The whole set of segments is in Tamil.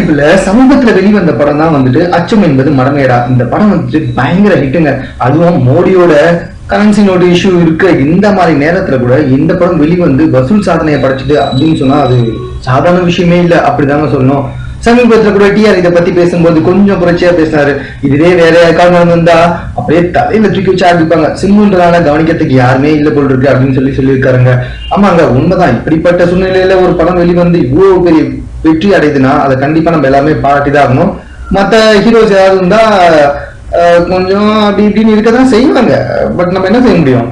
நடிப்புல சமீபத்துல வெளிவந்த படம் தான் வந்துட்டு அச்சம் என்பது மடமேடா. இந்த படம் வந்துட்டு பயங்கர ஹிட்டுங்க. அதுவும் மோடியோட கரன்சினோட இஷ்யூ இருக்க இந்த மாதிரி நேரத்துல கூட இந்த படம் வெளிவந்து வசூல் சாதனையை படைச்சிட்டு அப்படின்னு சொன்னா அது சாதாரண விஷயமே இல்லை, அப்படிதாங்க சொல்லணும். சமீபத்துல கூட டிஆர் இதை பத்தி பேசும்போது கொஞ்சம் புரட்சியா பேசினாரு. இதுவே வேற யாருக்காவது நடந்திருந்தா அப்படியே தலையில தூக்கி வச்சு ஆடிப்பாங்க, சிம்முன்றனால கவனிக்கிறதுக்கு யாருமே இல்ல போல் இருக்கு அப்படின்னு சொல்லியிருக்காருங்க. ஆமாங்க, உண்மைதான். இப்படிப்பட்ட சூழ்நிலையில ஒரு படம் வெளிவந்து இவ்வளவு பெரிய வெற்றி அடையுதுன்னா அதை கண்டிப்பா நம்ம எல்லாமே பாராட்டிதான் ஆகணும். மத்த ஹீரோஸ் யாராவது இருந்தா கொஞ்சம் அப்படி இப்படின்னு இருக்கதான் செய்வாங்க. பட் நம்ம என்ன செய்ய முடியும்?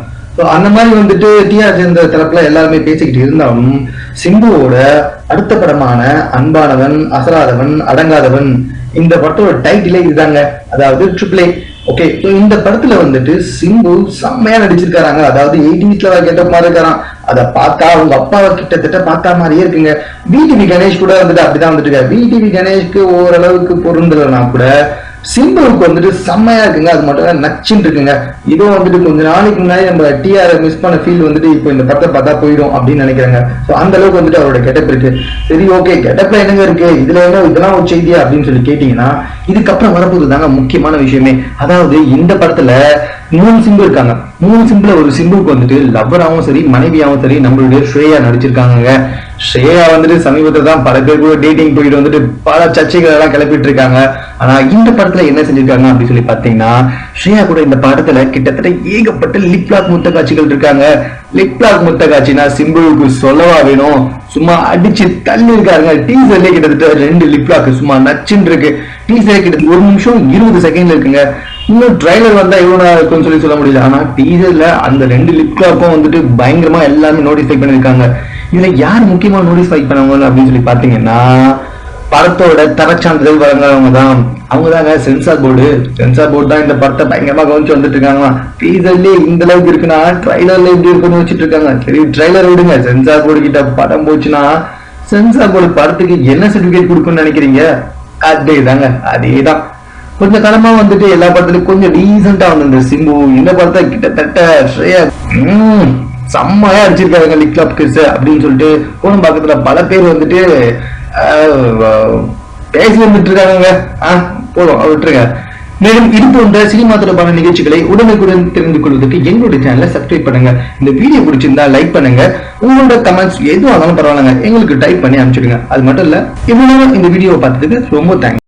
அந்த மாதிரி வந்துட்டு டிஆர் சேர்ந்த தரப்புல எல்லாருமே பேசிக்கிட்டு இருந்தாலும் சிம்புவோட அடுத்த படமான அன்பானவன், அசராதவன், அடங்காதவன் இந்த படத்தோட டைட்டிலே இதுதாங்க, அதாவது ட்ரிபிள் ஏ. ஓகே, இந்த படத்துல வந்துட்டு சிம்பு செம்மையா நடிச்சிருக்காங்க. அதாவது 80s கெட்ட மாதிரி இருக்காராம். அதை பார்த்தா அவங்க அப்பாவை கிட்டத்தட்ட பார்த்தா மாதிரியே இருக்குங்க. விடிவி கணேஷ் கூட வந்துட்டு அப்படிதான் வந்துட்டு இருக்காரு. விடிவி கணேஷ்க்கு ஓரளவுக்கு பொருந்தலைன்னா கூட சிம்புவுக்கு வந்துட்டு செம்மையா இருக்குங்க. அது மட்டும் நச்சுன்னு இருக்குங்க. இதோ வந்துட்டு கொஞ்ச நாளைக்கு முன்னாடி நம்ம டிஆர் மிஸ் பண்ண ஃபீல் வந்துட்டு இப்போ இந்த படத்தை பார்த்தா போயிடும் அப்படின்னு நினைக்கிறாங்க. ஸோ அந்த அளவுக்கு வந்துட்டு அவரோட கெட்டப் இருக்கு. சரி, ஓகே, கெட்டப்ல என்னங்க இருக்கு, இதுல என்ன இதெல்லாம் ஒரு செய்தியா அப்படின்னு சொல்லி கேட்டீங்கன்னா இதுக்கப்புறம் வரப்போது தாங்க முக்கியமான விஷயமே. அதாவது இந்த படத்துல 3 சிம்பு இருக்காங்க. 3 சிம்புல ஒரு சிம்புக்கு வந்துட்டு லவ்வராகவும் சரி மனைவியாகவும் சரி நம்மளுடைய ஸ்ரேயா நடிச்சிருக்காங்க. ஸ்ரேயா வந்துட்டு சமீபத்துல தான் பல பேர் கூட டேட்டிங் போயிட்டு வந்துட்டு பல சர்ச்சைகள் எல்லாம் கிளப்பிட்டு இருக்காங்க. ஆனா இந்த படத்துல என்ன செஞ்சிருக்காங்க அப்படின்னு சொல்லி பாத்தீங்கன்னா ஸ்ரேயா கூட இந்த படத்துல கிட்டத்தட்ட ஏகப்பட்ட லிப்லாக் முத்த காட்சிகள் இருக்காங்க. லிப்லாக் முத்த காட்சினா சிம்புவுக்கு சொல்லவா வேணும், சும்மா அடிச்சு தள்ளி இருக்காருங்க. டீசர்ல கிட்டத்தட்ட 2 லிப்லாக் சும்மா நச்சுன்னு இருக்கு. டீசர் கிட்டத்தட்ட 1 நிமிஷம் 20 செகண்ட்ல இருக்குங்க. இன்னும் ட்ரைலர் வந்தா எவ்வளவு இருக்குன்னு சொல்ல முடியல. ஆனா டீசர்ல அந்த 2 லிப்லாக்கும் வந்துட்டு பயங்கரமா எல்லாமே நோட்டிஃபை பண்ணிருக்காங்க. இதுல யார் முக்கியமா நோட்டிஃபை பண்ணவங்க அப்படின்னு சொல்லி பாத்தீங்கன்னா படத்தோட தரச்சான்றிதழ் வழங்குறவங்க தான். அவங்கதாங்க சென்சார் போர்டு. சென்சார் போர்டு தான் இந்த படத்தை பயங்கரமா கவனிச்சு வந்துட்டு இருக்காங்க. டீசர்லயே இந்த அளவுக்கு இருக்குன்னா ட்ரைலர்ல எப்படி இருக்குன்னு வச்சுட்டு இருக்காங்க. சரி, ட்ரைலர் விடுங்க. சென்சார் போர்டு கிட்ட படம் போச்சுன்னா சென்சார் போர்டு படத்துக்கு என்ன சர்டிபிகேட் கொடுக்குன்னு நினைக்கிறீங்க? அதேதாங்க, அதேதான். கொஞ்ச காலமா வந்துட்டு எல்லா படத்துலயும் கொஞ்சம் ரீசெண்டா வந்து சிம்பு இந்த படத்தை கிட்டத்தட்ட செம்மையா அடிச்சிருக்காங்க லிப்லாக் கிஸ் அப்படின்னு சொல்லிட்டு போன பக்கத்துல பல பேர் வந்துட்டு பேசி வந்துட்டு இருக்காங்க. போதும், விட்டுருங்க. மேலும் இது போன்ற சினிமா தொடர்பான நிகழ்ச்சிகளை உடனுக்குடன் தெரிந்து கொள்வதற்கு எங்களுடைய சேனலை சப்ஸ்கிரைப் பண்ணுங்க. இந்த வீடியோ பிடிச்சிருந்தா லைக் பண்ணுங்க. உங்களோட கமெண்ட்ஸ் எதுவும் ஆனாலும் பரவாயில்லைங்க, எங்களுக்கு டைப் பண்ணி அனுப்பிச்சிடுங்க. அது மட்டும் இல்ல, இவ்வளவு இந்த வீடியோவை பார்த்ததுக்கு ரொம்ப தேங்க்ஸ்.